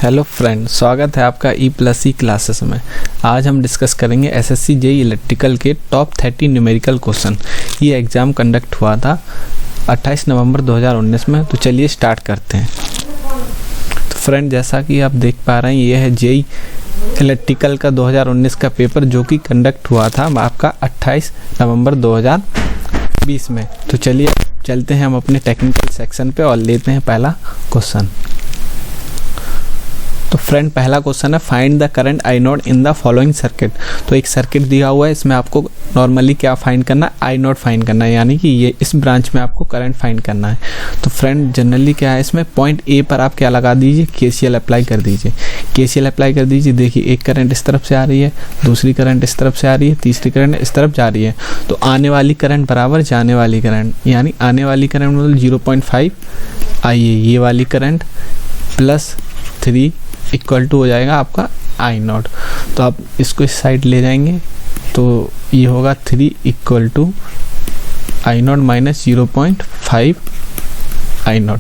Hello friend, स्वागत है आपका E+E क्लासेस में। आज हम डिस्कस करेंगे एसएससी जेईई इलेक्ट्रिकल के टॉप 30 न्यूमेरिकल क्वेश्चन। ये एग्ज़ाम कंडक्ट हुआ था 28 नवंबर 2019 में। तो चलिए स्टार्ट करते हैं। तो फ्रेंड, जैसा कि आप देख पा रहे हैं, ये है जेईई इलेक्ट्रिकल का 2019 का पेपर, जो कि कंडक्ट हुआ था आपका 28 नवंबर 2020 में। तो चलिए चलते हैं हम अपने टेक्निकल सेक्शन पे और लेते हैं पहला क्वेश्चन। तो फ्रेंड, पहला क्वेश्चन है find the current I note in the following circuit. तो एक सर्किट दिया हुआ है, इसमें आपको नॉर्मली क्या फाइंड करना है, आई नोट फाइंड करना है, यानी कि ये इस ब्रांच में आपको करंट फाइंड करना है। तो फ्रेंड, जनरली क्या है, इसमें पॉइंट ए पर आप क्या लगा दीजिए, केसीएल अप्लाई कर दीजिए। केसीएल अप्लाई कर दीजिए। देखिए, एक करंट इस तरफ से आ रही है, दूसरी करंट इस तरफ से आ रही है, तीसरी करंट इस तरफ जा रही है। तो आने वाली करंट बराबर जाने वाली करंट, यानी आने वाली करंट मतलब 0.5 आइए, ये वाली करंट प्लस 3 इक्वल टू हो जाएगा आपका आई नॉट। तो आप इसको इस साइड ले जाएंगे तो ये होगा 3 equal to I naught minus 0.5 I naught.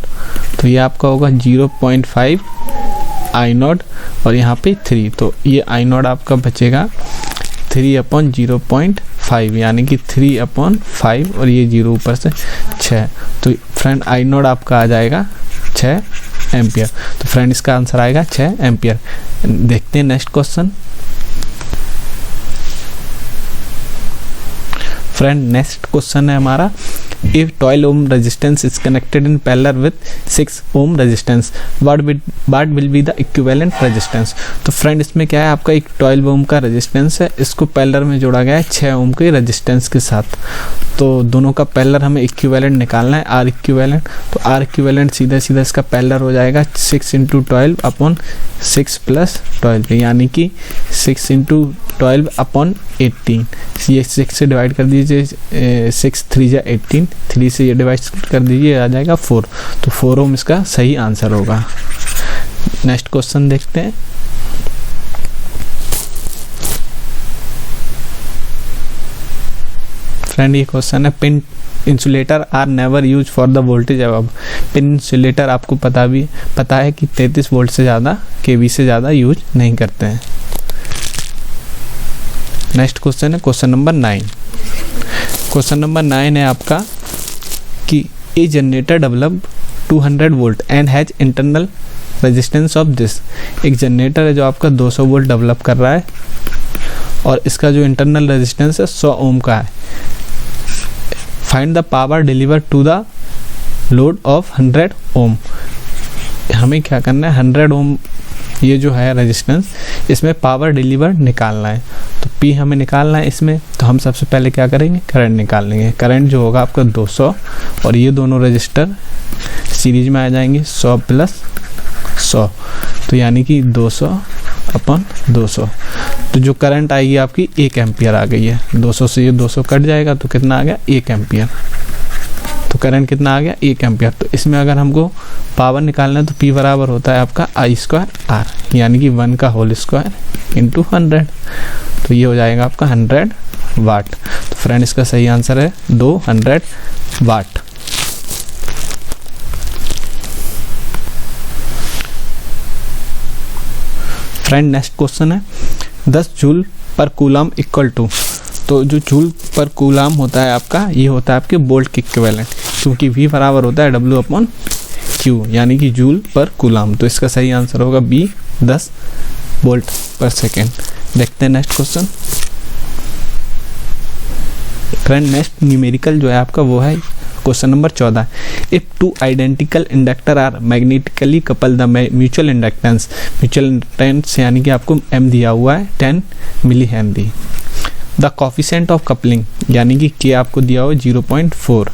तो ये आपका होगा 0.5 आई नॉट और यहाँ पे 3। तो ये आई नॉट आपका बचेगा 3/0.5, यानी कि 3/5 और ये 0 ऊपर से 6। तो फ्रेंड, आई नॉट आपका आ जाएगा 6 एम्पियर। तो फ्रेंड, इसका आंसर आएगा 6 एम्पियर। देखते हैं next question. Friend, next question है हमारा, if 12 ohm resistance is connected in parallel with 6 ohm resistance, what will be the equivalent resistance. तो फ्रेंड, इसमें क्या है, आपका एक 12 ओम का रेजिस्टेंस है, इसको पैरेलल में जोड़ा गया है 6 ओम के रेजिस्टेंस के साथ। तो दोनों का पैरेलल हमें इक्विवेलेंट निकालना है, आर इक्विवेलेंट। तो आर इक्विवेलेंट सीधा सीधा इसका पैरेलल हो जाएगा 6 × 12 अपॉन 6 + 12, यानी कि 6 × 12 अपॉन 18। ये 6 से डिवाइड कर दीजिए, 6 3 × 18, 3 से ये डिवाइड कर दीजिए, आ जाएगा 4। तो 4 ओम इसका सही आंसर होगा। नेक्स्ट क्वेश्चन देखते हैं। फ्रेंड, ये क्वेश्चन है, pin insulator are never use for the voltage above. Pin insulator आपको पता है कि 33 वोल्ट से ज़्यादा, केवी से ज़्यादा यूज नहीं करते हैं। नेक्स्ट क्वेश्चन है क्वेश्चन नंबर 9। क्वेश्चन नंबर 9 है आपका कि a generator develop 200 volt and has internal resistance of this. एक जनरेटर है जो आपका 200 वोल्ट डेवलप कर रहा है और इसका जो इंटरनल रेजिस्टेंस है 100 ओम का है। Find the power deliver to the load of 100 ohm. हमें क्या करना है, 100 ओम ये जो है रेजिस्टेंस, इसमें पावर डिलीवर निकालना है। तो P हमें निकालना है इसमें। तो हम सबसे पहले क्या करेंगे, करंट निकाल लेंगे। करंट जो होगा आपका 200 और ये दोनों रजिस्टर सीरीज में आ जाएंगे 100 + 100, तो यानी कि 200/200। तो जो करंट आएगी आपकी 1 एम्पियर आ गई है। 200 से ये 200 कट जाएगा तो कितना आ गया, 1 एम्पियर। तो करंट कितना आ गया, 1 एम्पियर। तो इसमें अगर हमको पावर निकालना है तो P बराबर होता है आपका I²R, यानी कि 1 का होल स्क्वायर इंटू 100। तो ये हो जाएगा आपका 100 वाट। तो फ्रेंड, इसका सही आंसर है 200 वाट। फ्रेंड, नेक्स्ट क्वेश्चन है 10 जूल पर कूलम इक्वल टू। तो जो जूल पर कूलम होता है आपका, ये होता है आपके वोल्ट के इक्विवेलेंट, क्योंकि V बराबर होता है W/Q, यानी कि जूल पर कूलम। तो इसका सही आंसर होगा B, 10 वोल्ट पर सेकेंड। देखते हैं next question. Friend, next numerical जो है आपका वो है question number 14। If 2 identical inductor are magnetically couple the mutual inductance, यानी कि आपको M दिया हुआ है 10 milli henry. The coefficient of coupling, यानी कि K आपको दिया हुआ 0.4।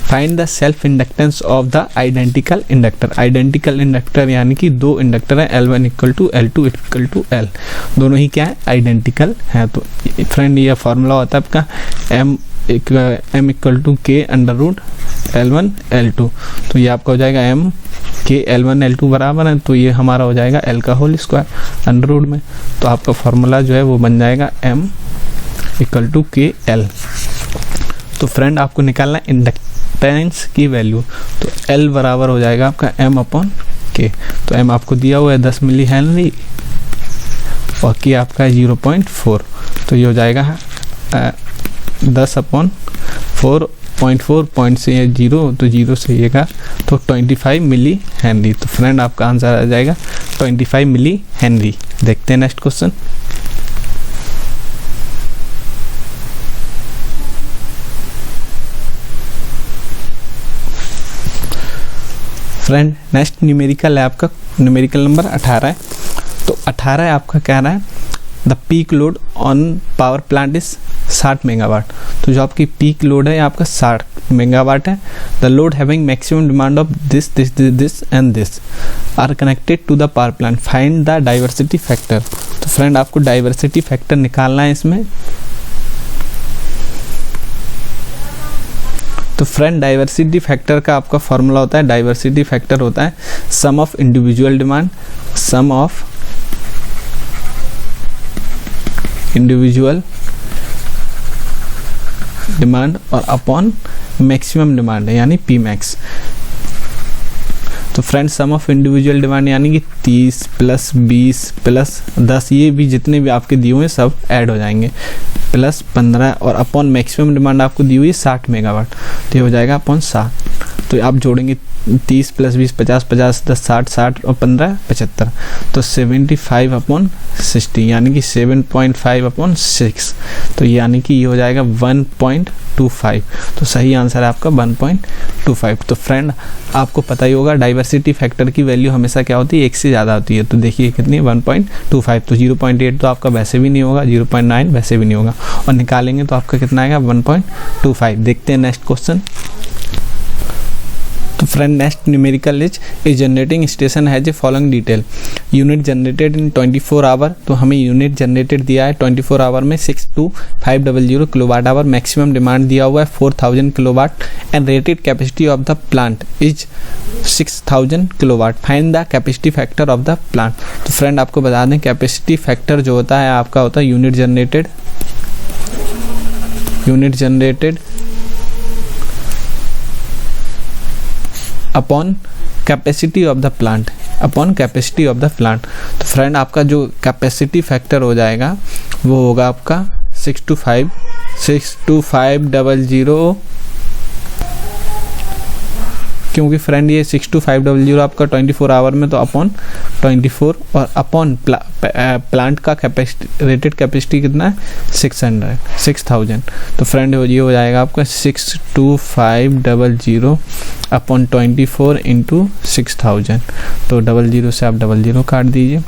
Find the self inductance of the identical inductor. Identical inductor यानी कि 2 इंडक्टर है, L1 = L2 = L। दोनों ही क्या है, आइडेंटिकल है। तो फ्रेंड, ये फॉर्मूला होता है आपका M = K√L1 L2। तो ये आपका हो जाएगा M K L1 L2 बराबर है, तो ये हमारा हो जाएगा L का होल स्क्वायर अंडर में। तो आपका फॉर्मूला जो है वो बन जाएगा M = KL। तो फ्रेंड, आपको निकालना इंडक्टेंस की वैल्यू। तो L बराबर हो जाएगा आपका M/K। के, तो एम आपको दिया हुआ है 10 मिली हेनरी और के आपका है 0.4, तो ये हो जाएगा 10/4.4 पॉइंट से है 0, तो 0 से ये का तो 25 मिली हेनरी। तो फ्रेंड आपका आंसर आ जाएगा 25 मिली हेनरी। देखते हैं next question. Friend next numerical है आपका, न्यूमेरिकल नंबर 18 है। तो 18 है आपका कह रहा है the peak load on power plant is 60 megawatt. तो जो आपकी पीक लोड है आपका 60 मेगावाट है। The load having maximum demand of this this this this and this are connected to the power plant, find the diversity factor. तो friend आपको diversity factor निकालना है इसमें। तो फ्रेंड डाइवर्सिटी फैक्टर का आपका फॉर्मूला होता है, डाइवर्सिटी फैक्टर होता है sum of individual demand, sum of individual demand और अपॉन मैक्सिमम डिमांड है यानी पी मैक्स। तो friend sum of individual demand यानी कि 30 प्लस 20 प्लस 10, ये भी जितने भी आपके दिए हुए सब ऐड हो जाएंगे, प्लस 15 और अपॉन मैक्सिमम डिमांड आपको दी हुई है 60 मेगावाट, तो ये हो जाएगा अपॉन 60। तो आप जोड़ेंगे 30 प्लस 20 50, 50 10 60, 60 और 15 75, तो 75/60 यानी कि 7.5/6, तो यानी कि ये हो जाएगा 1.25। तो सही आंसर है आपका 1.25। तो फ्रेंड आपको पता ही होगा डाइवर्सिटी फैक्टर की वैल्यू हमेशा क्या होती है, 1 से ज़्यादा होती है। तो देखिए कितनी 1.25, तो 0.8 तो आपका वैसे भी नहीं होगा, 0.9 वैसे भी नहीं होगा, और निकालेंगे तो आपका कितना आएगा 1.25। देखते हैं नेक्स्ट क्वेश्चन। तो friend next numerical is a generating station has a following detail, unit generated in 24 hour. तो हमें यूनिट जनरेटेड दिया है 24 आवर में 62500 किलोवाट आवर, मैक्सिमम डिमांड दिया हुआ है 4000 kilowatt and rated capacity of the plant is 6000 kilowatt, find the capacity factor of the plant. तो friend आपको बता दें कैपेसिटी फैक्टर जो होता है आपका होता है unit generated upon capacity of the plant, upon capacity of the plant. तो फ्रेंड आपका जो कैपेसिटी फैक्टर हो जाएगा वो होगा आपका 62500, क्योंकि फ्रेंड ये 62500 आपका 24 आवर में, तो अपॉन 24 और अपॉन प्लांट का कैपेसिटी रेटेड कैपेसिटी कितना है 6000। तो फ्रेंड ये हो जाएगा आपका 62500 अपॉन 24 इंटू 6000, तो 00 से आप 00 काट दीजिए,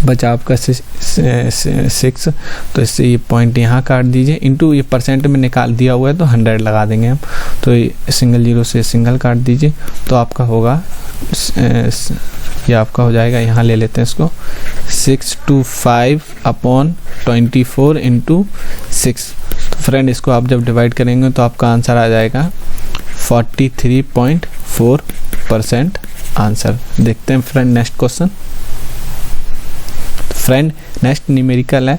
बचा आपका 6, तो इससे ये पॉइंट यहाँ काट दीजिए, इंटू ये परसेंट में निकाल दिया हुआ है तो 100 लगा देंगे हम, तो ये सिंगल 0 से सिंगल काट दीजिए, तो आपका होगा ये आपका हो जाएगा, यहाँ ले लेते हैं इसको 625 अपॉन 24 इंटू 6। तो फ्रेंड इसको आप जब डिवाइड करेंगे तो आपका आंसर आ जाएगा 43.4% आंसर। देखते हैं friend next question. Friend next numerical है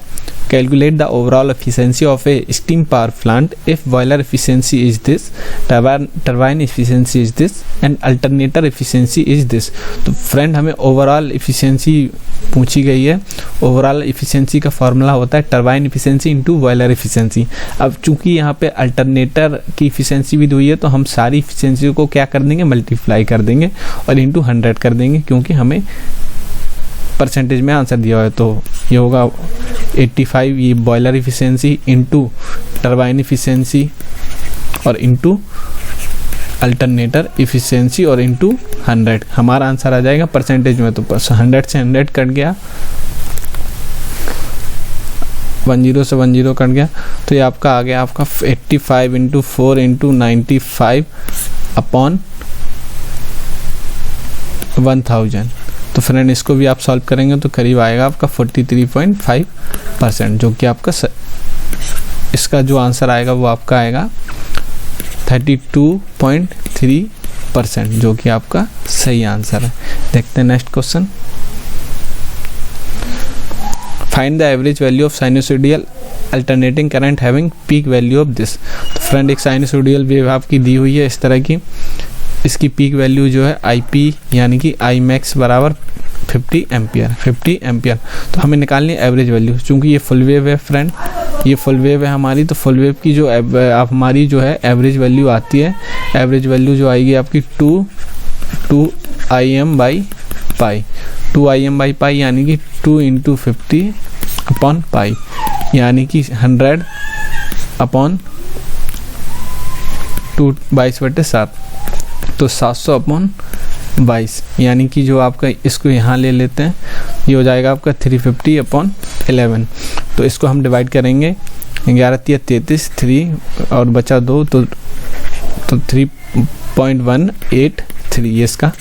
calculate the overall efficiency of a steam power plant if boiler efficiency is this, turbine efficiency is this and alternator efficiency is this. तो friend हमें overall efficiency पूछी गई है। Overall efficiency का formula होता है turbine efficiency into boiler efficiency. अब चूंकि यहाँ पे अल्टरनेटर की एफिशिएंसी भी हुई है तो हम सारी एफिशिएंसी को क्या कर देंगे, मल्टीप्लाई कर देंगे और इंटू 100 कर देंगे, क्योंकि हमें परसेंटेज में आंसर दिया हुआ है। तो ये होगा 85 ये boiler efficiency into turbine efficiency और इंटू अल्टरनेटर एफिशिएंसी और इंटू 100, हमारा आंसर आ जाएगा परसेंटेज में। तो 100 से 100 कट गया, 10 से 10 कट गया, तो ये आपका आ गया आपका 85 इंटू 4 इंटू 95 अपॉन 1000। तो फ्रेंड इसको भी आप सॉल्व करेंगे तो करीब आएगा आपका 43.5%, जो कि आपका इसका जो आंसर आएगा वो आपका आएगा 32.3%, जो कि आपका सही आंसर है। देखते हैं next question. Find the average value of sinusoidal alternating current having peak value of this. तो फ्रेंड एक साइनोसॉइडल वेव आपकी दी हुई है इस तरह की, इसकी पीक वैल्यू जो है IP यानी कि I max बराबर 50 एम्पियर। तो हमें निकालनी है एवरेज वैल्यू, चूँकि ये फुल वेव है फ्रेंड, ये फुल वेव है हमारी, तो फुल वेव की जो आप हमारी जो है एवरेज वैल्यू आती है, एवरेज वैल्यू जो आएगी आपकी 2Im/π, 2Im/π यानी कि 2 × 50/π यानी कि 100/2 तो 700/22 यानी कि जो आपका इसको यहाँ ले लेते हैं, ये हो जाएगा आपका 350/11। तो इसको हम डिवाइड करेंगे, 11 × 33, 3 और बचा 2 तो 3.183 ये इसका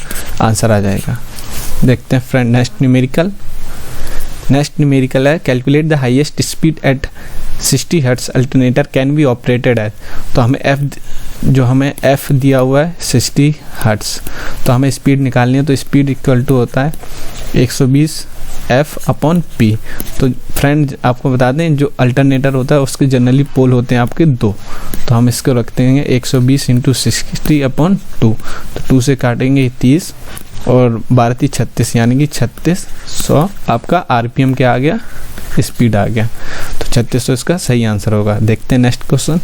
आंसर आ जाएगा। देखते हैं फ्रेंड नेक्स्ट न्यूमेरिकल है calculate the highest speed at 60 hertz alternator can be operated at. तो हमें F दिया हुआ है 60 हर्ट्ज, तो हमें स्पीड निकालनी है। तो स्पीड इक्वल टू होता है 120 F/P। तो फ्रेंड आपको बता दें जो अल्टरनेटर होता है उसके जनरली पोल होते हैं आपके 2, तो हम इसको रखते हैं 120 × 60/2। तो 2 से काटेंगे 30 और 12 × 36 यानी कि 3600 आपका RPM क्या आ गया, स्पीड आ गया। तो 3600 इसका सही आंसर होगा। देखते हैं next question.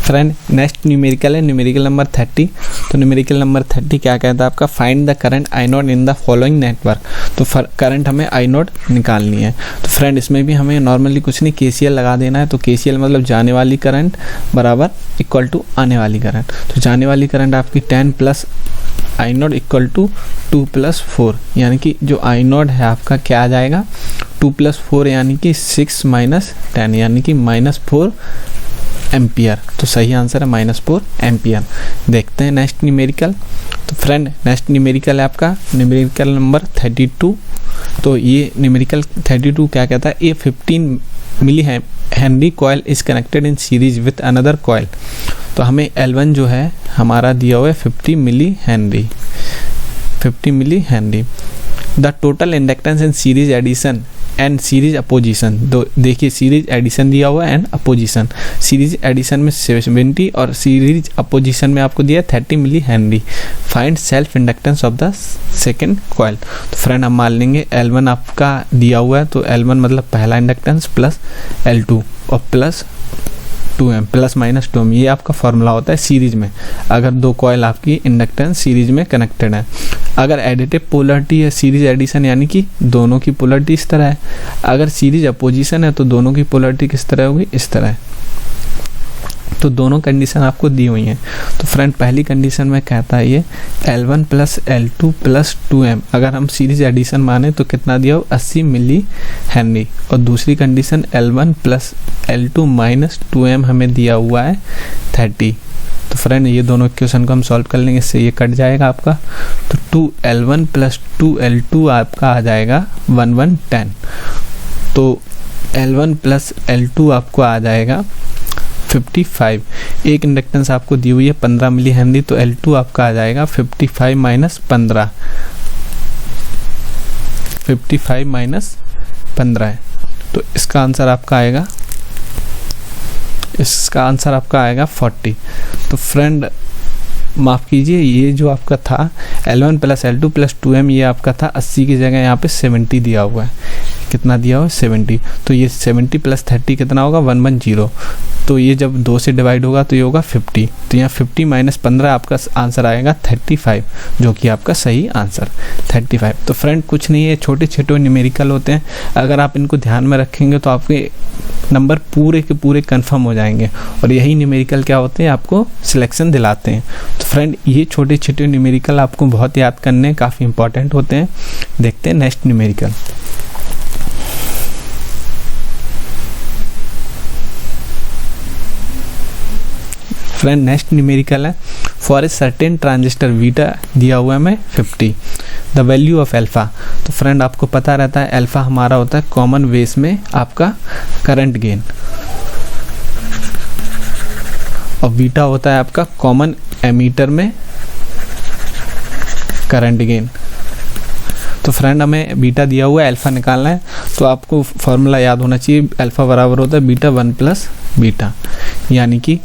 Friend next numerical है न्यूमेरिकल नंबर 30। तो न्यूमेरिकल नंबर 30 क्या कहता है आपका, find the current I0 in the following network. तो करंट हमें I0 निकालनी है। तो फ्रेंड इसमें भी हमें नॉर्मली कुछ नहीं, KCL लगा देना है। तो KCL मतलब जाने वाली करंट बराबर इक्वल टू आने वाली करंट। तो जाने वाली करंट आपकी 10 + I0 इक्वल टू 2 + 4 यानी कि जो I0 है आपका क्या आ जाएगा, 2 + 4 यानी कि 6 - 10 यानी कि -4 एम्पियर। तो सही आंसर है -4 एम्पियर। देखते हैं नेक्स्ट न्यूमेरिकल। तो फ्रेंड नेक्स्ट न्यूमेरिकल है आपका न्यूमेरिकल नंबर 32। तो ये न्यूमेरिकल 32 क्या कहता है, a 15 milli henry coil is connected in series with another coil. तो हमें L1 जो है हमारा दिया हुआ है 50 milli henry. The total inductance in series addition and series opposition. देखिए सीरीज एडिशन दिया हुआ है एंड अपोजिशन। सीरीज एडिशन में 70 और सीरीज अपोजिशन में आपको दिया 30 milli henry. Find self inductance of the second coil. तो फ्रेंड हम मान लेंगे L1 आपका दिया हुआ है, तो L1 मतलब पहला इंडक्टेंस प्लस L2 और प्लस 2M ±2M। ये आपका फॉर्मूला होता है सीरीज में, अगर दो कॉइल आपकी इंडक्टेंस सीरीज में कनेक्टेड है। अगर एडिटिव पोलरिटी है सीरीज एडिशन यानी कि दोनों की पोलरिटी इस तरह है। अगर सीरीज अपोजिशन है तो दोनों की पोलरिटी किस तरह होगी, इस तरह है। तो दोनों कंडीशन आपको दी हुई हैं। तो फ्रेंड पहली कंडीशन में कहता है ये L1 + L2 + 2M। अगर हम सीरीज एडिशन माने तो कितना दिया हो, 80 मिली हेनरी। और दूसरी कंडीशन L1 + L2 - 2M हमें दिया हुआ है 30। तो फ्रेंड ये दोनों इक्वेशन को हम सॉल्व कर लेंगे, इससे ये कट जाएगा आपका। तो 2L1 + 2L2 आपका आ जाएगा 1110। तो L1 + L2 आपको आ जाएगा 55। एक इंडक्टेंस आपको दी हुई है 15 मिली हेनरी, तो L2 आपका आ जाएगा 55 - 15। 55 - 15 है। तो इसका आंसर आपका आएगा 40। तो फ्रेंड माफ़ कीजिए, ये जो आपका था L1 + L2 + 2M ये आपका था 80 की जगह यहाँ पे 70 दिया हुआ है। कितना दिया हुआ है, 70। तो ये 70 + 30 कितना होगा, 110। तो ये जब 2 से डिवाइड होगा तो ये होगा 50। तो यहाँ 50 - 15 आपका आंसर आएगा 35, जो कि आपका सही आंसर 35। तो फ्रेंड कुछ नहीं है, छोटे छोटे न्यूमेरिकल होते हैं। अगर आप इनको ध्यान में रखेंगे तो आपके नंबर पूरे के पूरे कंफर्म हो जाएंगे। और यही न्यूमेरिकल क्या होते हैं, आपको सिलेक्शन दिलाते हैं। तो फ्रेंड ये छोटे छोटे न्यूमेरिकल आपको बहुत याद करने काफ़ी इंपॉर्टेंट होते हैं। देखते हैं next numerical. Friend next numerical है for a certain transistor beta दिया हुआ है हमें 50, द वैल्यू ऑफ अल्फ़ा। तो फ्रेंड आपको पता रहता है अल्फ़ा हमारा होता है कॉमन बेस में आपका करंट गेन, और बीटा होता है आपका कॉमन एमीटर में करंट गेन। तो फ्रेंड हमें बीटा दिया हुआ है, अल्फ़ा निकालना है। तो आपको फॉर्मूला याद होना चाहिए, अल्फ़ा बराबर होता है बीटा 1 + बीटा, यानी कि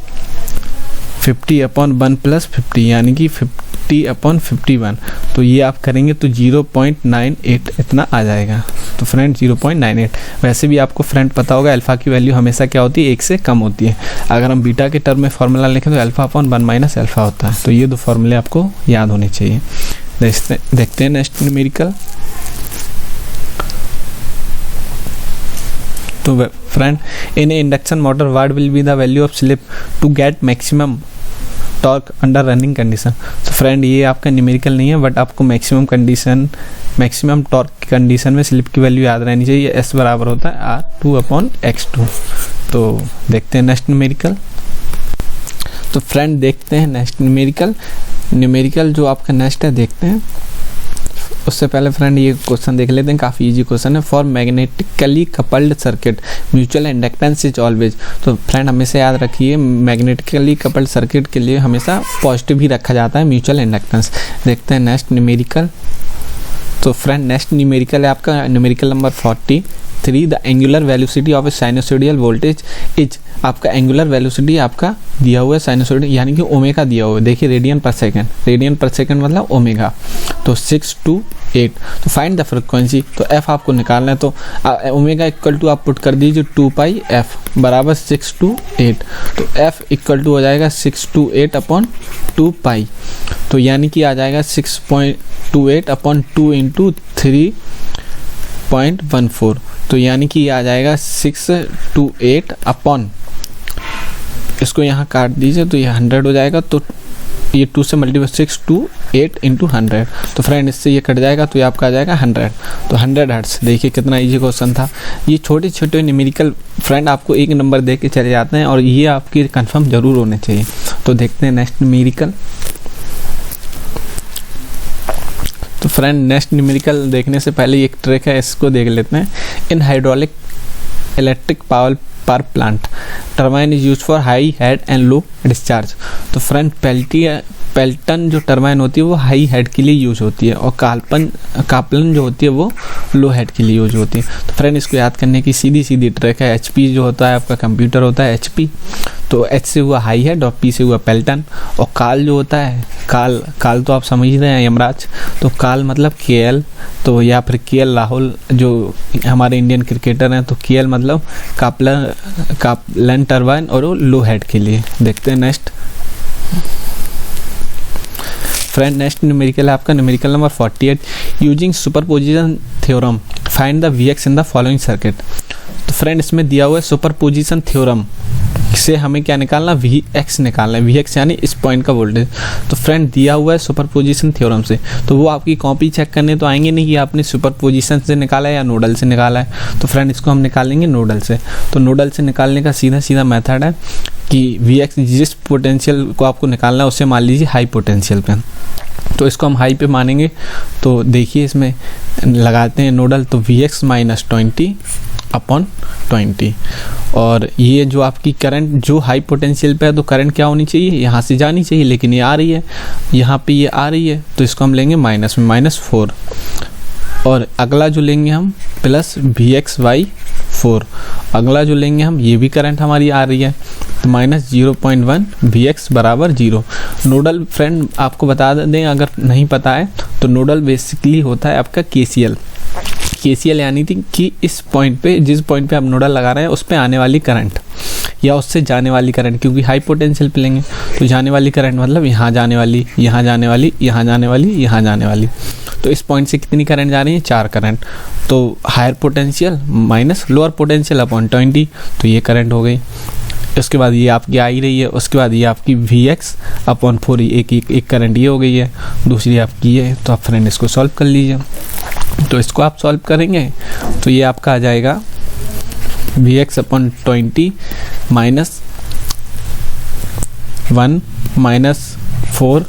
50/1 प्लस 50 यानी कि 50/51। तो ये आप करेंगे तो 0.98 इतना आ जाएगा। तो फ्रेंड 0.98। वैसे भी आपको फ्रेंड पता होगा अल्फ़ा की वैल्यू हमेशा क्या होती है, 1 से कम होती है। अगर हम बीटा के टर्म में फार्मूला लिखें तो α/1 माइनस अल्फ़ा होता है। तो ये दो फार्मूले आपको याद होने चाहिए। देखते हैं नेक्स्ट न्यूमेरिकल। तो friend, in a induction motor what will be the value of slip to get maximum torque under running condition. तो फ्रेंड ये आपका न्यूमेरिकल नहीं है, बट आपको मैक्सिमम टॉर्क की कंडीशन में स्लिप की वैल्यू याद रहनी चाहिए। एस बराबर होता है R2/X2। तो देखते हैं नेक्स्ट न्यूमेरिकल। तो फ्रेंड देखते हैं नेक्स्ट न्यूमेरिकल जो आपका नेक्स्ट है देखते हैं। उससे पहले फ्रेंड ये क्वेश्चन देख लेते हैं, काफ़ी इजी क्वेश्चन है। For magnetically coupled circuit mutual inductance is always. तो फ्रेंड हमेशा याद रखिए, मैग्नेटिकली कपल्ड सर्किट के लिए हमेशा पॉजिटिव ही रखा जाता है म्यूचुअल इंडक्टेंस। देखते हैं नेक्स्ट न्यूमेरिकल। तो फ्रेंड नेक्स्ट न्यूमेरिकल है आपका numerical number 43। The angular velocity of A sinusoidal voltage is. आपका एंगुलर वेलोसिटी आपका दिया हुआ है साइनोसॉइड यानी कि ओमेगा दिया हुआ है। देखिए रेडियन पर सेकंड मतलब ओमेगा। तो 6 to 8। तो फाइंड द फ्रीक्वेंसी। तो एफ आपको निकालना है। तो ओमेगा इक्वल टू आप पुट कर दीजिए 2πf बराबर 6 to 8। तो एफ इक्वल टू हो जाएगा 6 to 8/2π। तो यानी कि आ जाएगा 6.28/2 × 3.14। तो यानी कि आ जाएगा 6 to 8 इसको यहाँ काट दीजिए तो ये 100 हो जाएगा। तो ये 2 से मल्टीप्लाई 6 to 8 × 100। तो फ्रेंड इससे ये कट जाएगा तो ये आपका आ जाएगा 100। तो 100 हर्ट्ज। देखिए कितना इजी क्वेश्चन था। ये छोटे छोटे न्यूमेरिकल फ्रेंड आपको 1 नंबर दे के चले जाते हैं और ये आपकी कंफर्म जरूर होने चाहिए। तो देखते हैं नेक्स्ट न्यूमेरिकल। तो फ्रेंड नेक्स्ट न्यूमेरिकल देखने से पहले एक ट्रिक है, इसको देख लेते हैं। इन hydraulic electric power plant turbine is use for high head and low discharge. तो फ्रेंड पेल्टन जो टर्बाइन होती है वो हाई हेड के लिए यूज होती है और कापलन जो होती है वो लो हेड के लिए यूज होती है। तो फ्रेंड इसको याद करने की सीधी ट्रिक है। HP जो होता है आपका कंप्यूटर होता है HP। तो H से हुआ हाई हेड और P से हुआ पेल्टन। और काल जो होता है काल तो आप समझ रहे हैं यमराज। तो काल मतलब KL। तो या फिर KL राहुल जो हमारे इंडियन क्रिकेटर हैं। तो KL मतलब कापलन टर्बाइन और वो लो हेड के लिए। देखते हैं नेक्स्ट फ्रेंड। नेक्स्ट न्यूमेरिकल है आपका numerical number 48। Using superposition theorem find the Vx in the following circuit. तो फ्रेंड इसमें दिया हुआ है सुपरपोजिशन थ्योरम से हमें क्या निकालना, Vx निकालना है। Vx यानी इस पॉइंट का वोल्टेज। तो फ्रेंड दिया हुआ है सुपरपोजिशन थ्योरम से। तो वो आपकी कॉपी चेक करने तो आएंगे नहीं कि आपने सुपरपोजिशन से निकाला है या नोडल से निकाला है। तो फ्रेंड इसको हम निकालेंगे नोडल से। तो नोडल से निकालने का सीधा मेथड है कि Vx जिस पोटेंशियल को आपको निकालना है उससे मान लीजिए हाई पोटेंशियल पे। तो इसको हम हाई पे मानेंगे। तो देखिए इसमें लगाते हैं नोडल। तो Vx - 20/20। और ये जो आपकी करंट जो हाई पोटेंशियल पे है तो करंट क्या होनी चाहिए, यहाँ से जानी चाहिए, लेकिन ये आ रही है, यहाँ पे ये आ रही है। तो इसको हम लेंगे माइनस में -4। और अगला जो लेंगे हम प्लस Vx/4। अगला जो लेंगे हम ये भी करंट हमारी आ रही है। तो -0.1 Vx बराबर 0। नोडल फ्रेंड आपको बता दें अगर नहीं पता है तो नोडल बेसिकली होता है आपका KCL यानी कि इस पॉइंट पे जिस पॉइंट पे आप नोडल लगा रहे हैं उस पे आने वाली करंट या उससे जाने वाली करंट, क्योंकि हाई पोटेंशियल पे लेंगे तो जाने वाली करंट मतलब यहाँ जाने वाली, यहाँ जाने वाली, यहाँ जाने वाली, यहाँ जाने वाली। तो इस पॉइंट से कितनी करंट जा रही है, 4 करंट। तो higher potential minus lower potential upon 20। तो ये करंट हो गई। उसके बाद ये आपकी आ ही रही है। उसके बाद ये आपकी Vx/4 एक करंट ये हो गई है, दूसरी आपकी ये। तो आप फ्रेंड इसको सॉल्व कर लीजिए। तो इसको आप सॉल्व करेंगे तो ये आपका आ जाएगा Vx/20 -1 -4,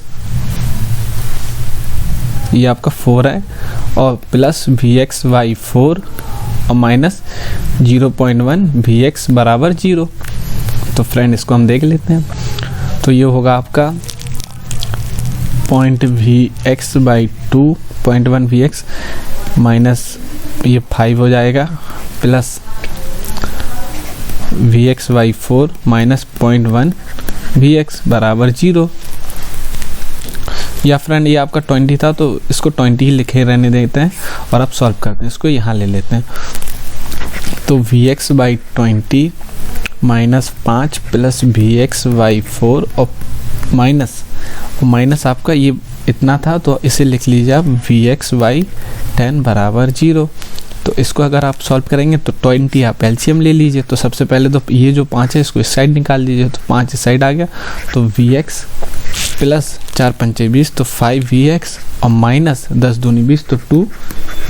ये आपका 4 है, और प्लस Vx/4 और माइनस 0.1 Vx बराबर 0। तो फ्रेंड इसको हम देख लेते हैं। तो ये होगा आपका Vx/2 0.1 Vx माइनस ये 5 हो जाएगा, प्लस Vx/4 -0.1 Vx बराबर 0। या फ्रेंड ये आपका 20 था तो इसको 20 ही लिखे रहने देते हैं और अब सॉल्व करते हैं, इसको यहाँ ले लेते हैं। तो Vx by 20 minus 5 plus Vx by 4 और माइनस आपका ये इतना था तो इसे लिख लीजिए आप Vx बाई 10 बराबर 0। तो इसको अगर आप सॉल्व करेंगे तो 20 आप एलसीएम ले लीजिए। तो सबसे पहले तो ये जो 5 है इसको इस साइड निकाल दीजिए, तो 5 इस साइड आ गया। तो Vx प्लस 4 पंचे 20 तो 5 Vx और माइनस 10 दूनी 20 तो 2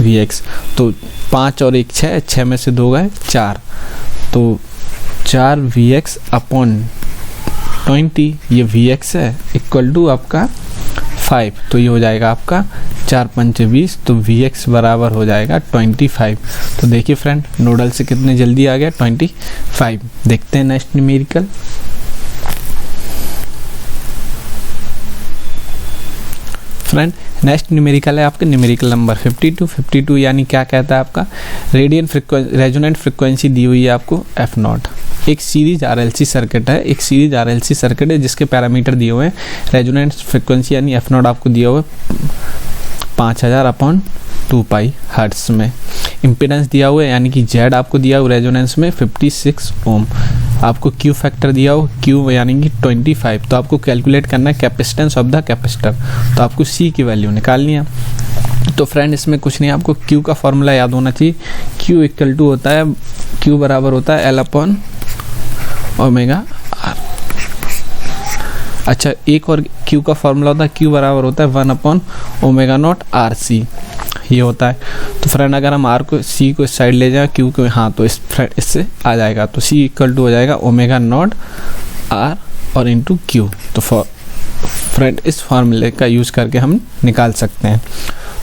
Vx। तो 5 और 1 6, 6 में से 2 गए 4, तो 4 Vx अपॉन 20 ये Vx है इक्वल टू आपका 5। तो ये हो जाएगा आपका 4 पंचे 20 तो Vx बराबर हो जाएगा 25। तो देखिए फ्रेंड नोडल से कितने जल्दी आ गया 25। देखते हैं next numerical. Friend next numerical है आपका न्यूमेरिकल नंबर 52 यानी क्या कहता है आपका रेजोनेंट फ्रिक्वेंसी दी हुई है आपको f0। एक सीरीज RLC सर्किट है, जिसके पैरामीटर दिए हुए हैं। रेजोनेंट फ्रिक्वेंसी यानी f0 आपको दिया हुआ है 5000/2π हर्ट्स में। इम्पीडेंस दिया हुआ है यानी कि Z आपको दिया हुआ रेजोनेंस में 56 ओम। आपको Q फैक्टर दिया हो Q यानी कि 25। तो आपको कैलकुलेट करना है कैपेसिटेंस ऑफ द कैपेसिटर, तो आपको C की वैल्यू निकालनी है। तो फ्रेंड इसमें कुछ नहीं, आपको Q का फॉर्मूला याद होना चाहिए। Q इक्वल टू होता है, Q बराबर होता है L अपॉन ओमेगा R। अच्छा एक और Q का फॉर्मूला होता है, Q बराबर होता है 1 अपॉन ओमेगा नॉट RC, ये होता है। तो फ्रेंड अगर हम R को C को इस साइड ले जाए Q को हाँ तो इससे आ जाएगा, तो C इक्वल टू हो जाएगा ओमेगा नॉट R और इंटू Q। तो फ्रेंड इस फॉर्मूले का यूज़ करके हम निकाल सकते हैं।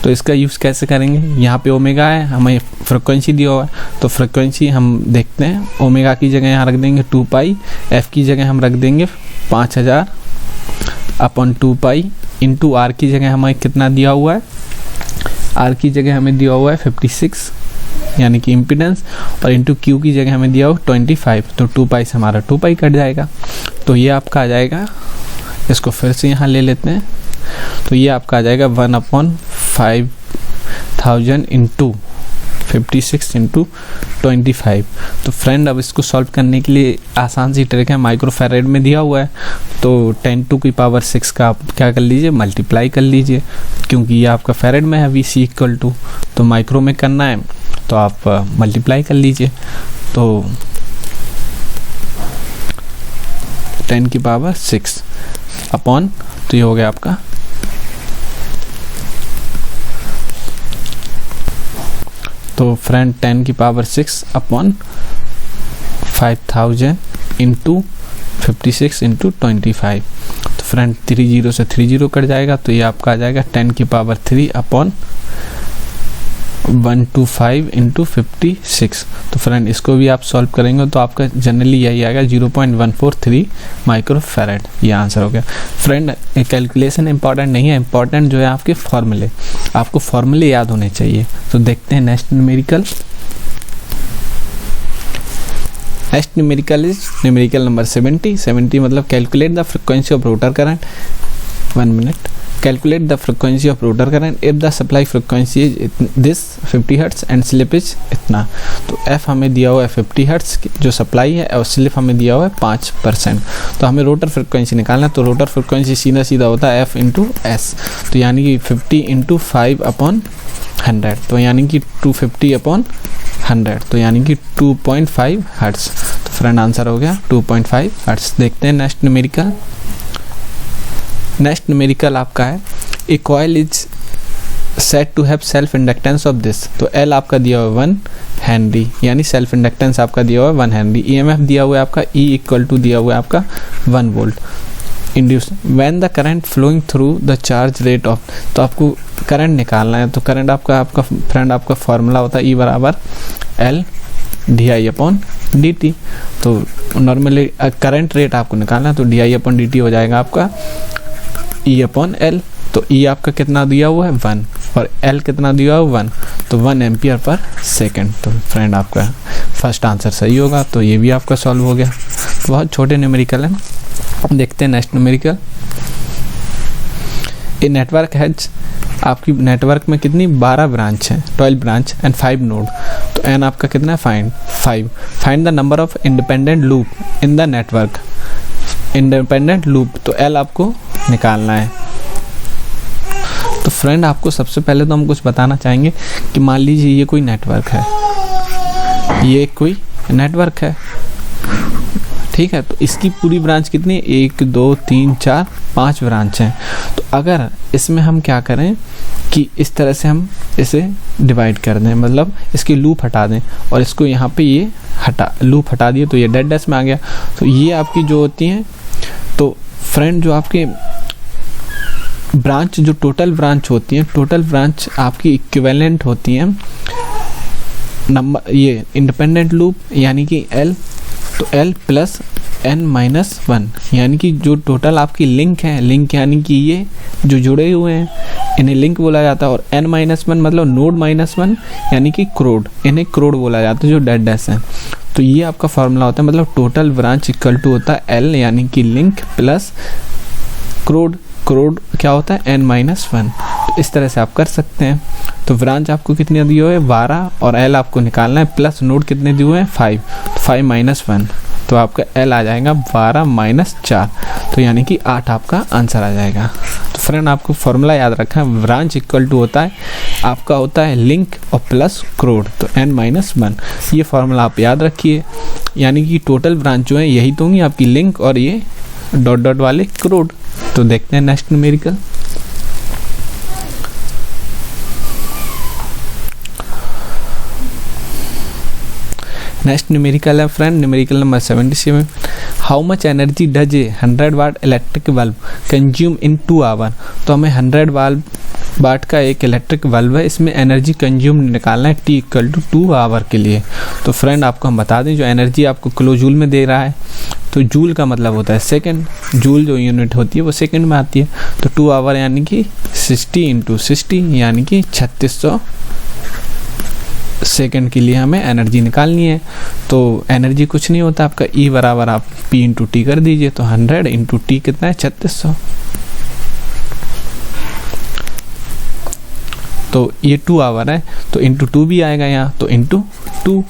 तो इसका यूज़ कैसे करेंगे, यहाँ पे ओमेगा है, हमें फ्रिक्वेंसी दिया हुआ है, तो फ्रिक्वेंसी हम देखते हैं। ओमेगा की जगह यहाँ रख देंगे 2π, F की जगह हम रख देंगे 5000/2π इंटू R की जगह हमें कितना दिया हुआ है, R की जगह हमें दिया हुआ है 56 यानी कि इम्पीडेंस, और इंटू Q की जगह हमें दिया हुआ 25। तो 2π से हमारा 2π कट जाएगा, तो ये आपका आ जाएगा। इसको फिर से यहाँ ले लेते हैं, तो ये आपका आ जाएगा 1/5000 इंटू 56 इंटू 25। तो फ्रेंड अब इसको सॉल्व करने के लिए आसान सी ट्रिक है, माइक्रोफैरेड में दिया हुआ है तो 10⁶ का आप क्या कर लीजिए मल्टीप्लाई कर लीजिए, क्योंकि ये आपका फैरेड में है VC इक्वल टू, तो माइक्रो में करना है तो आप मल्टीप्लाई कर लीजिए। तो 10⁶ अपॉन, तो ये हो गया आपका तो फ्रेंड 10⁶ अपॉन 5000 इंटू 56 इंटू 25। तो फ्रेंड 30 से 30 कट जाएगा, तो ये आपका आ जाएगा 10⁻³ अपॉन 125 इंटू 56। तो फ्रेंड इसको भी आप सॉल्व करेंगे तो आपका जनरली यही आएगा 0.143 माइक्रोफैरेड, ये आंसर हो गया। फ्रेंड कैलकुलेशन इंपॉर्टेंट नहीं है, इंपॉर्टेंट जो है आपके फॉर्मूले, आपको फॉर्मूले याद होने चाहिए। तो देखते हैं next numerical. Next numerical is numerical number 70 मतलब calculate the frequency of rotor current. 1 minute. Calculate the frequency of rotor current if the supply frequency is this 50 Hz and slip is इतना। तो F हमें दिया हुआ है 50 Hz जो supply है और स्लिप हमें दिया हुआ है 5%। तो हमें रोटर फ्रिक्वेंसी निकालना है, तो रोटर फ्रिक्वेंसी सीधा होता है F इंटू S। तो यानी कि 50 इंटू 5/100, तो यानी कि 250/100, तो यानी कि 2.5 Hz। तो फ्रेंड आंसर हो गया 2.5 Hz। देखते हैं नेक्स्ट न्यूमेरिकल। नेक्स्ट न्यूमेरिकल आपका है a coil is set to have self inductance of this. तो L आपका दिया हुआ है 1 हेनरी, यानी सेल्फ इंडक्टेंस आपका दिया हुआ है 1 हेनरी। EMF दिया हुआ है आपका E इक्वल टू दिया हुआ है आपका 1 volt induce when the current flowing through the charge rate of. तो आपको करंट निकालना है, तो करंट आपका फ्रेंड आपका फॉर्मूला होता है E बराबर L di/dt। तो नॉर्मली करंट रेट आपको निकालना है, तो di/dt हो जाएगा आपका E/L। तो E आपका कितना दिया हुआ है 1 और L कितना दिया हुआ है 1, तो 1 एम्पियर पर सेकेंड। तो फ्रेंड आपका फर्स्ट आंसर सही होगा, तो ये भी आपका सॉल्व हो गया। तो बहुत छोटे न्यूमेरिकल है, देखते हैं next numerical. A network has, आपकी नेटवर्क में कितनी 12 ब्रांच है, 12 ब्रांच एंड 5 नोड। तो एन आपका कितना है 5। Find the number of independent loop in the network. Independent loop तो एल आपको निकालना है। तो फ्रेंड आपको सबसे पहले तो हम कुछ बताना चाहेंगे कि मान लीजिए ये कोई नेटवर्क है, ये कोई नेटवर्क है, ठीक है। तो इसकी पूरी ब्रांच कितनी है, 1 2 3 4 5 ब्रांच हैं। तो अगर इसमें हम क्या करें कि इस तरह से हम इसे डिवाइड कर दें, मतलब इसकी लूप हटा दें और इसको यहाँ पे ये लूप हटा दिए तो ये डेड डैश में आ गया। तो ये आपकी जो होती हैं, तो फ्रेंड जो आपके ब्रांच, जो टोटल ब्रांच होती हैं, टोटल ब्रांच आपकी इक्विवेलेंट होती हैं नंबर, ये इंडिपेंडेंट लूप यानी कि एल, तो एल प्लस n-1, यानी कि जो टोटल आपकी लिंक है, लिंक यानी कि ये जो जुड़े हुए हैं इन्हें लिंक बोला जाता है, और n-1 मतलब नोड -1 यानी कि क्रोड, इन्हें क्रोड बोला जाता है जो डेड डैश है। तो ये आपका फॉर्मूला होता है, मतलब टोटल ब्रांच इक्वल टू होता है एल यानी कि लिंक प्लस क्रोड। क्रोड क्या होता है n-1। तो इस तरह से आप कर सकते हैं। तो ब्रांच आपको कितनी दी हुई है 12 और एल आपको निकालना है, प्लस नोड कितने दिए हुए हैं 5, तो 5 - 1 तो आपका एल आ जाएगा 12 - 4, तो यानी कि 8 आपका आंसर आ जाएगा। तो फ्रेंड आपको फॉर्मूला याद रखना है, ब्रांच इक्वल टू होता है आपका होता है लिंक और प्लस क्रोड, तो n-1 ये फॉर्मूला आप याद रखिए। यानी कि टोटल ब्रांच जो है यही तो होंगी आपकी लिंक और ये डॉट डॉट वाले क्रोड। तो देखते हैं नेक्स्ट न्यूमेरिकल। नेक्स्ट न्यूमेरिकल है friend, numerical number 77। How much energy does a 100 watt electric bulb consume in 2 hour. तो हमें 100 वाट का एक इलेक्ट्रिक बल्ब है, इसमें एनर्जी कंज्यूम निकालना है t इक्वल टू 2 आवर के लिए। तो फ्रेंड आपको हम बता दें, जो एनर्जी आपको किलो जूल में दे रहा है, तो जूल का मतलब होता है सेकंड, जूल जो यूनिट होती है वो सेकंड में आती है। तो 2 आवर यानी कि 60 × 60 यानी कि 3600 सेकंड के लिए हमें एनर्जी निकालनी है। तो एनर्जी कुछ नहीं होता आपका, E बराबर आप P × T कर दीजिए, तो 100 × T कितना है 3600। तो ये 2 आवर है, तो इंटू 2 भी आएगा यहाँ, तो इंटू 2,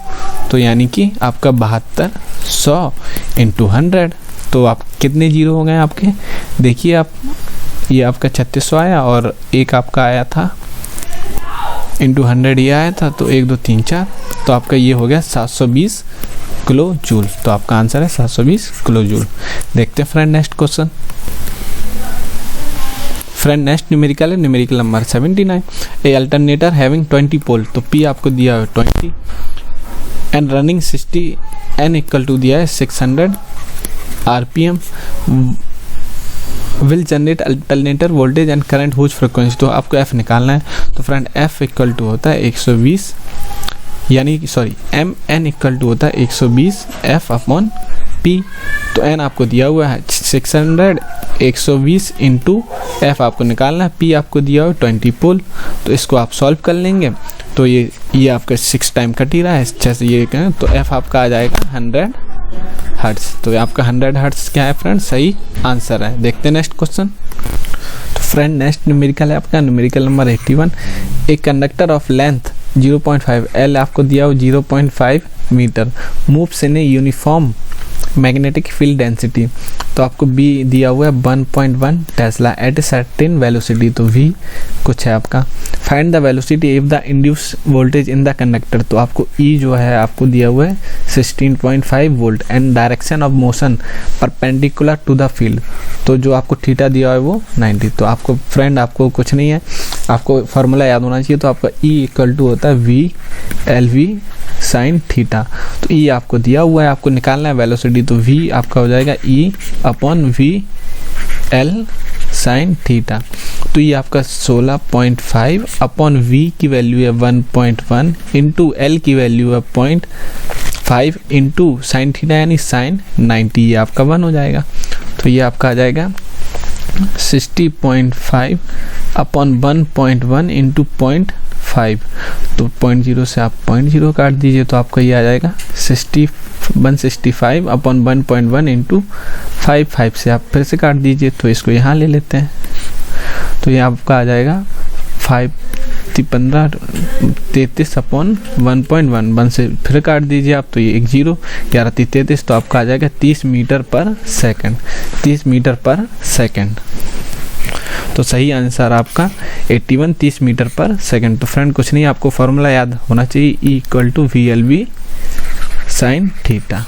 तो यानी कि आपका 7200 × 100। तो आप कितने जीरो हो गए आपके, देखिए आप, ये आपका 3600 आया और एक आपका आया था इंटू 100 ये आया था, तो 1 2 3 4, तो आपका ये हो गया 720 किलो जूल। तो आपका आंसर है 720 किलो जूल। देखते हैं friend next question. Friend next numerical है, numerical number 79। A alternator having 20 pole, तो P आपको दिया है 20 and running 60, N equal to दिया है 600 RPM, will generate alternator voltage and current whose frequency. तो आपको F निकालना है। तो फ्रेंड F इक्वल टू होता है 120, यानी कि सॉरी N इक्वल टू होता है 120 F/P। तो N आपको दिया हुआ है 600, 120 × F आपको निकालना है, P आपको दिया हुआ है 20 पोल। तो इसको आप सॉल्व कर लेंगे, तो ये आपका 6 टाइम कट ही रहा है, जैसे ये कहें, तो F आपका आ जाएगा 100 हर्ट्ज। तो आपका 100 हर्ट्ज क्या है फ्रेंड, सही आंसर है। देखते हैं नेक्स्ट क्वेश्चन। तो फ्रेंड नेक्स्ट न्यूमेरिकल है आपका, न्यूमेरिकल नंबर 81। एक कंडक्टर ऑफ लेंथ 0.5 L आपको दिया हो 0.5 metre, moves in a uniform magnetic field density. तो आपको B दिया हुआ है 1.1 tesla at a certain velocity, तो V कुछ है आपका। Find the velocity if the induce voltage in the conductor. तो आपको E जो है आपको दिया हुआ है 16.5 volt and direction of motion perpendicular to the field. तो जो आपको थीटा दिया है वो 90। तो आपको फ्रेंड आपको कुछ नहीं है, आपको फार्मूला याद होना चाहिए। तो आपका E इक्वल टू होता है VLV sin थीटा। तो E आपको दिया हुआ है, आपको निकालना है वेलोसिटी, तो V आपका हो जाएगा E/VL sin थीटा। तो ये आपका 16.5 V की वैल्यू है 1.1 इंटू L की वैल्यू है 0.5 इंटू साइन थीटा यानी साइन 90, ये आपका 1 हो जाएगा। तो ये आपका आ जाएगा 60.5 / 1.1 इंटू 0.5 5, तो 0.0 से आप 0.0 काट दीजिए तो आपका ये आ जाएगा 165 अपॉन 1.1 इंटू 5 से आप फिर से काट दीजिए, तो इसको यहाँ ले लेते हैं, तो ये आपका आ जाएगा 33 अपॉन 1.1 से फिर काट दीजिए आप, तो ये 1 0, 11 तो आपका आ जाएगा 30 मीटर पर सेकंड, 30 मीटर पर सेकंड। तो सही आंसर आपका 81 30 मीटर पर सेकंड। तो फ्रेंड कुछ नहीं, आपको फॉर्मूला याद होना चाहिए, E = VLB sin थीटा।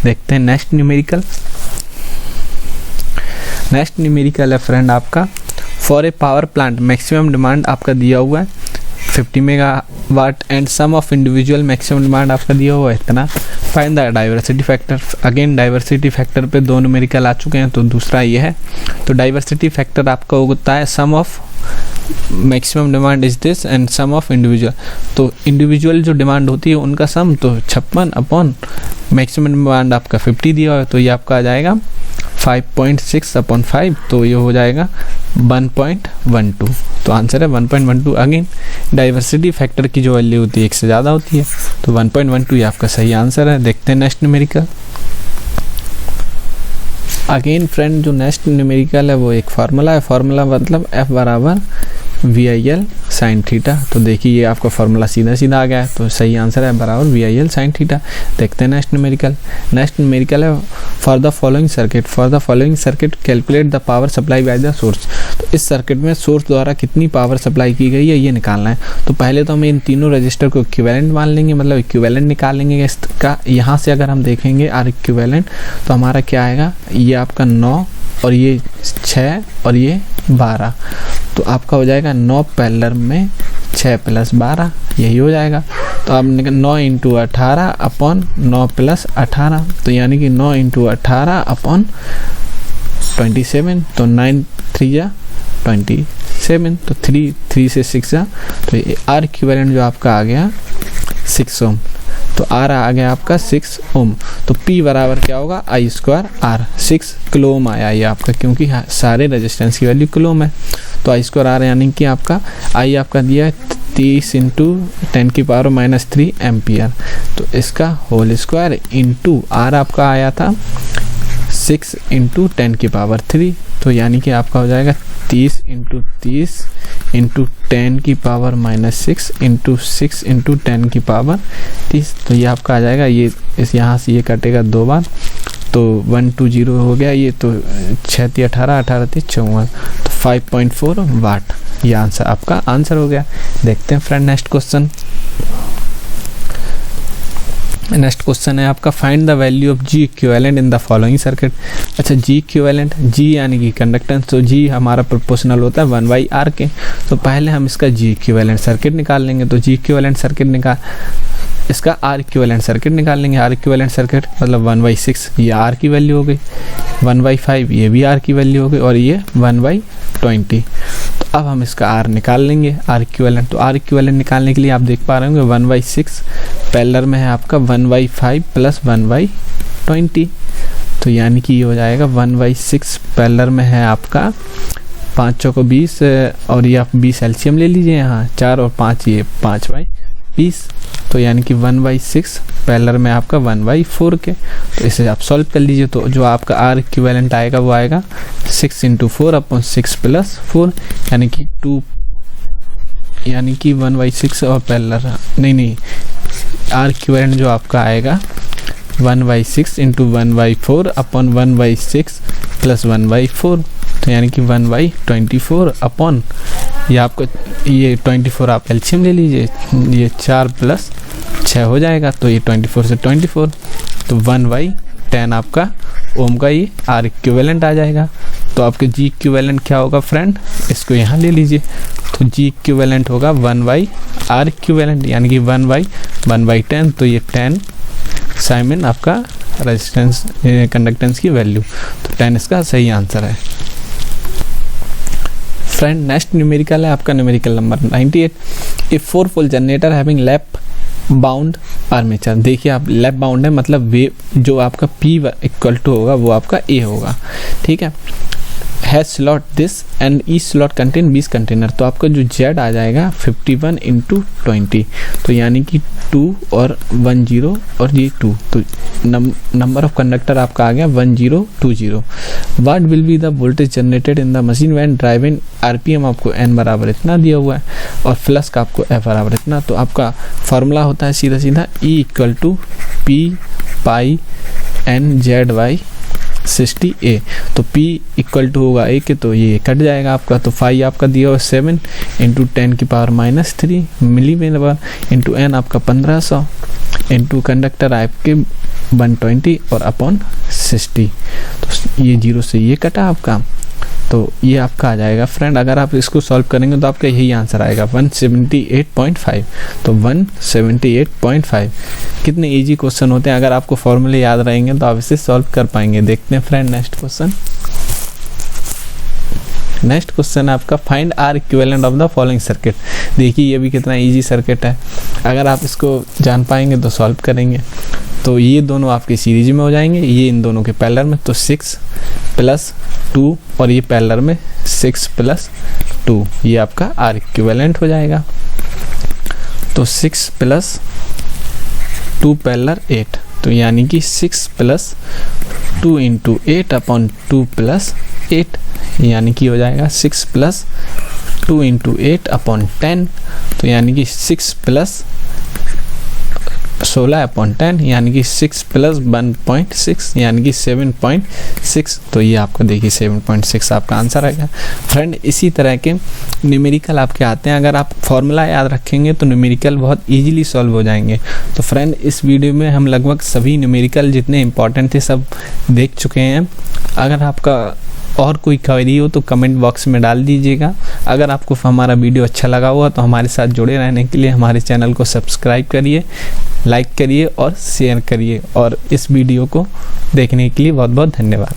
देखते हैं नेक्स्ट न्यूमेरिकल। नेक्स्ट न्यूमेरिकल है फ्रेंड आपका, for a power plant maximum demand आपका दिया हुआ है 50 megawatt and sum of individual maximum demand आपका दिया हुआ है इतना, find the diversity factor. Again diversity factor पे दो न्यूमेरिकल आ चुके हैं, तो दूसरा ये है। तो डाइवर्सिटी फैक्टर आपका होता है sum of maximum demand is this and sum of individual. तो इंडिविजुअल जो डिमांड होती है उनका सम, तो 56 अपॉन मैक्सिमम डिमांड आपका 50 दिया हुआ है, तो ये आपका आ जाएगा 5.6 अपॉन 5, तो ये हो जाएगा 1.12। तो आंसर है 1.12। अगेन डाइवर्सिटी फैक्टर की जो वैल्यू होती है 1 से ज़्यादा होती है, तो 1.12 ये आपका सही आंसर है। देखते हैं नेक्स्ट न्यूमेरिकल। अगेन फ्रेंड जो नेक्स्ट न्यूमेरिकल है वो एक फार्मूला है, फार्मूला मतलब F = VIL sin थीटा। तो देखिए ये आपका फार्मूला सीधा सीधा आ गया है, तो सही आंसर है बराबर VIL sin थीटा। देखते हैं नेक्स्ट न्यूमेरिकल। नेक्स्ट न्यूमेरिकल है for the following circuit calculate the power supply by the source. तो इस सर्किट में सोर्स द्वारा कितनी पावर सप्लाई की गई है ये निकालना है। तो पहले तो हम इन तीनों रजिस्टर को इक्विवेलेंट मान लेंगे, मतलब इक्विवेलेंट निकालेंगे इसका। यहाँ से अगर हम देखेंगे R इक्विवेलेंट, तो हमारा क्या आएगा, ये आपका 9 और ये 6 और ये 12, तो आपका हो जाएगा 9 पैरेलल में 6 + 12, यही हो जाएगा। तो आप 9 × 18 अपॉन 9 + 18, तो यानी कि 9 × 18 अपॉन 27, तो 9 3 27, तो 3 से 6 तो ये R इक्विवेलेंट जो आपका आ गया 6 ओम, तो R आ गया आपका 6 ओम। तो P बराबर क्या होगा I² R, 6 किलो ओम आया ये आपका, क्योंकि सारे रेजिस्टेंस की वैल्यू किलो में। तो I² R यानी कि आपका I आपका दिया है 30 × 10⁻³ एम्पियर, तो इसका होल स्क्वायर इंटू R आपका आया था 6 × 10⁻³, तो यानी कि आपका हो जाएगा 30 × 30 × 10⁻⁻6 × 6 × 10⁻30, तो ये आपका आ जाएगा, ये इस यहाँ से ये कटेगा 2 बार, तो 120 हो गया ये, तो 6 × 18 18 × 54, तो 5.4 वाट, ये आंसर आपका आंसर हो गया। देखते हैं friend next question. Next question है आपका find the value of G equivalent in the following circuit. अच्छा G इक्विवेलेंट, G यानी कि कंडक्टेंस, तो G हमारा प्रोपोर्शनल होता है 1/R के। तो पहले हम इसका G इक्विवेलेंट सर्किट निकाल लेंगे, तो G इक्विवेलेंट सर्किट इसका R इक्विवेलेंट सर्किट निकाल लेंगे। R इक्विवेलेंट सर्किट मतलब 1/6 ये R की वैल्यू हो गई, 1/5 ये भी R की वैल्यू हो गई, और ये 1/20। तो अब हम इसका R निकाल लेंगे, R इक्विवेलेंट। तो R इक्विवेलेंट निकालने के लिए आप देख पा रहे होंगे 1/6 पैरेलल में है आपका 1/5 + 1/20, तो यानी कि ये हो जाएगा 1/6 पैरेलल में है आपका 5 चौको 20, और ये आप 20 एलसीएम ले लीजिए, यहाँ 4 और 5 ये 5/20, तो यानी कि 1/6 पैरेलल में आपका 1/4 के। तो इसे आप सॉल्व कर लीजिए, तो जो आपका R इक्विवेलेंट आएगा वो आएगा 6 × 4 अपॉन 6 + 4, यानी कि 2, यानी कि 1/6 और पैरेलल नहीं R इक्विवेलेंट जो आपका आएगा 1/6 × 1/4 अपॉन 1/6 + 1/4, तो यानी कि 1/24 अपॉन ये आपको ये 24 आप एलसीएम ले लीजिए, ये 4 + 6 हो जाएगा, तो ये 24 से 24, तो 1/10 आपका ओम का ये R इक्विवेलेंट आ जाएगा। तो आपके G इक्विवेलेंट क्या होगा फ्रेंड, इसको यहाँ ले लीजिए, तो G इक्विवेलेंट होगा 1/R इक्विवेलेंट, यानी कि 1/10, तो ये 10 साइमन आपका रेजिस्टेंस कंडक्टेंस की वैल्यू, तो 10 इसका सही आंसर है। फ्रेंड नेक्स्ट न्यूमेरिकल है आपका numerical number 98, a 4 pole generator having lap bound armature. देखिए आप लैप बाउंड है, मतलब वे जो आपका P = होगा वो आपका A होगा, ठीक है। Has slot this and each slot contain 20 container. तो आपका जो Z आ जाएगा 51 × 20, तो यानी कि 2 और 10 और ये 2, तो नंबर ऑफ कंडक्टर आपका आ गया 1020। What will be the voltage generated in the machine when driving, RPM आपको n बराबर इतना दिया हुआ है और फ्लक्स का आपको F बराबर इतना। तो आपका फार्मूला होता है सीधा सीधा E = P पाई NZ/60A। तो P = होगा A के, तो ये कट जाएगा आपका। तो फाई आपका दिया हुआ 7 × 10⁻³ मिलीमीटर इंटू n आपका 1500 इंटू कंडक्टर आपके 120 और अपॉन 60। तो ये 0 से ये कटा आपका, तो ये आपका आ जाएगा फ्रेंड। अगर आप इसको सॉल्व करेंगे तो आपका यही आंसर आएगा 178.5। तो 178.5 कितने इजी क्वेश्चन होते हैं, अगर आपको फॉर्मूले याद रहेंगे तो आप इसे सॉल्व कर पाएंगे। देखते हैं friend next question. Next question है आपका find R equivalent of the following circuit. देखिए ये भी कितना इजी सर्किट है, अगर आप इसको जान पाएंगे तो सॉल्व करेंगे। तो ये दोनों आपके सीरीज में हो जाएंगे, ये इन दोनों के पैरेलल में, तो 6 + 2 और ये पैरेलल में 6 + 2, ये आपका R इक्विवेलेंट हो जाएगा। तो 6 + 2 पैरेलल 8, तो यानी कि 6 + 2 × 8/2 + 8, यानी कि हो जाएगा 6 + 2 × 8/10, तो यानी कि 6 + 16/10, यानी कि 6 + 1.6 यानी कि 7.6। तो ये आपका देखिए 7.6 आपका आंसर आएगा फ्रेंड। इसी तरह के न्यूमेरिकल आपके आते हैं, अगर आप फॉर्मूला याद रखेंगे तो न्यूमेरिकल बहुत इजीली सॉल्व हो जाएंगे। तो फ्रेंड इस वीडियो में हम लगभग सभी न्यूमेरिकल जितने इंपॉर्टेंट थे सब देख चुके हैं। अगर आपका और कोई क्वेरी हो तो कमेंट बॉक्स में डाल दीजिएगा। अगर आपको हमारा वीडियो अच्छा लगा हुआ तो हमारे साथ जुड़े रहने के लिए हमारे चैनल को सब्सक्राइब करिए, लाइक करिए और शेयर करिए, और इस वीडियो को देखने के लिए बहुत बहुत धन्यवाद।